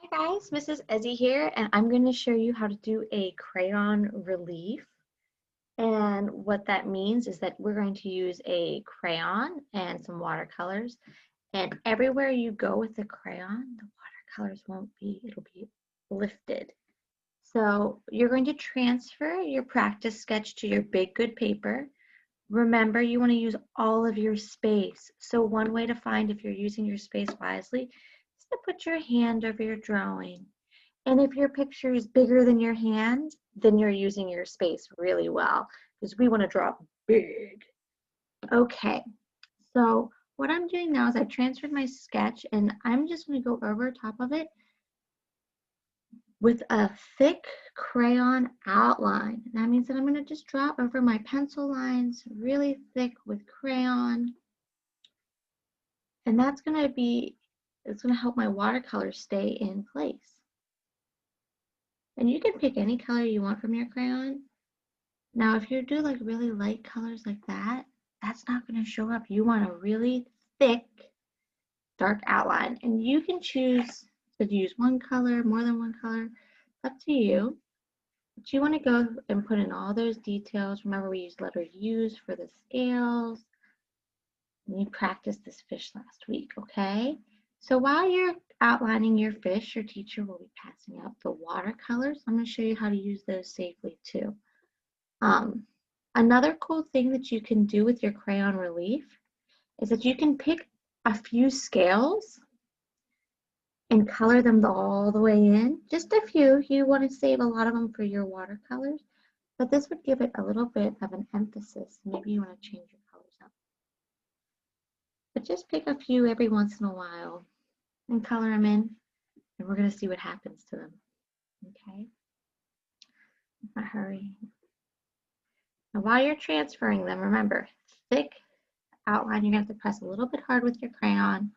Hi guys, Mrs. Ezzy here, and I'm going to show you how to do a crayon relief. And what that means is that we're going to use a crayon and some watercolors. And everywhere you go with the crayon, the watercolors it'll be lifted. So you're going to transfer your practice sketch to your Big Good paper. Remember, you want to use all of your space. So one way to find if you're using your space wisely is to put your hand over your drawing. And if your picture is bigger than your hand, then you're using your space really well because we want to draw big. Okay, so what I'm doing now is I transferred my sketch and I'm just going to go over top of it with a thick crayon outline. That means that I'm going to just draw over my pencil lines really thick with crayon. And it's going to help my watercolor stay in place. And you can pick any color you want from your crayon. Now, if you do like really light colors like that, that's not going to show up. You want a really thick, dark outline. And you can choose to use one color, more than one color. It's up to you. But you want to go and put in all those details. Remember, we used letter U's for the scales. And you practiced this fish last week, okay? So while you're outlining your fish, your teacher will be passing out the watercolors. I'm going to show you how to use those safely too. Another cool thing that you can do with your crayon relief is that you can pick a few scales and color them all the way in. Just a few. You want to save a lot of them for your watercolors, but this would give it a little bit of an emphasis. Maybe you want to change your colors up. But just pick a few every once in a while and color them in, and we're going to see what happens to them. Okay? Not hurry. Now, while you're transferring them, remember, thick outline, you're going to have to press a little bit hard with your crayon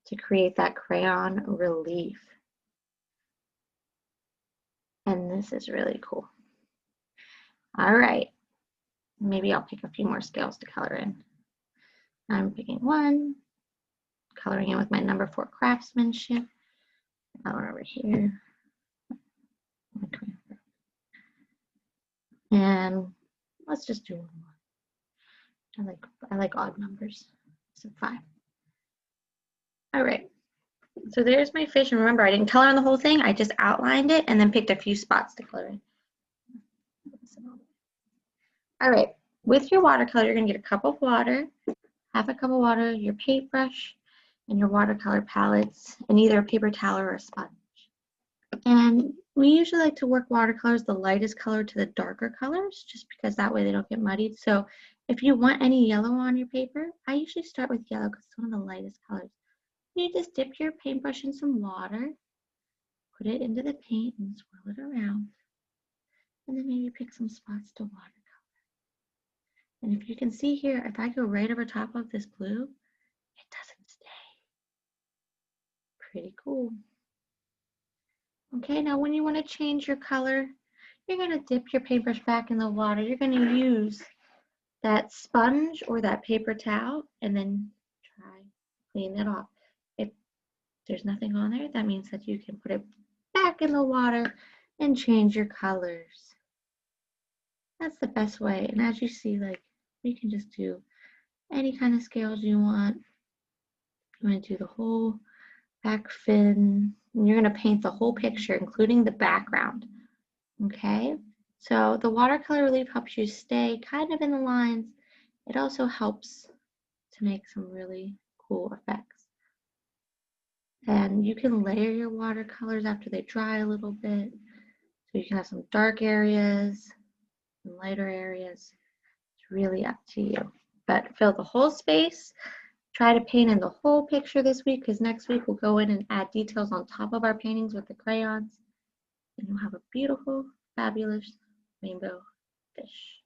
to create that crayon relief. And this is really cool. All right, maybe I'll pick a few more scales to color in. I'm picking one, coloring in with my number 4 craftsmanship. That one over here. And let's just do one more. I like odd numbers, so 5. All right, so there's my fish, and remember, I didn't color on the whole thing. I just outlined it and then picked a few spots to color in. All right, with your watercolor, you're gonna get a cup of water, half a cup of water, your paintbrush, and your watercolor palettes, and either a paper towel or a sponge. And we usually like to work watercolors the lightest color to the darker colors, just because that way they don't get muddied. So if you want any yellow on your paper, I usually start with yellow because it's one of the lightest colors. You just dip your paintbrush in some water, put it into the paint and swirl it around. And then maybe pick some spots to watercolor. And if you can see here, if I go right over top of this blue, it doesn't stay. Pretty cool. Okay, now when you want to change your color, you're going to dip your paintbrush back in the water. You're going to use that sponge or that paper towel and then try to clean that off. If there's nothing on there, that means that you can put it back in the water and change your colors. That's the best way. And as you see, like, you can just do any kind of scales you want. You want to do the whole back fin, and you're going to paint the whole picture, including the background. Okay, so the watercolor relief helps you stay kind of in the lines. It also helps to make some really cool effects. And you can layer your watercolors after they dry a little bit. So you can have some dark areas and lighter areas. It's really up to you. But fill the whole space. Try to paint in the whole picture this week, because next week we'll go in and add details on top of our paintings with the crayons. And you'll have a beautiful, fabulous rainbow fish.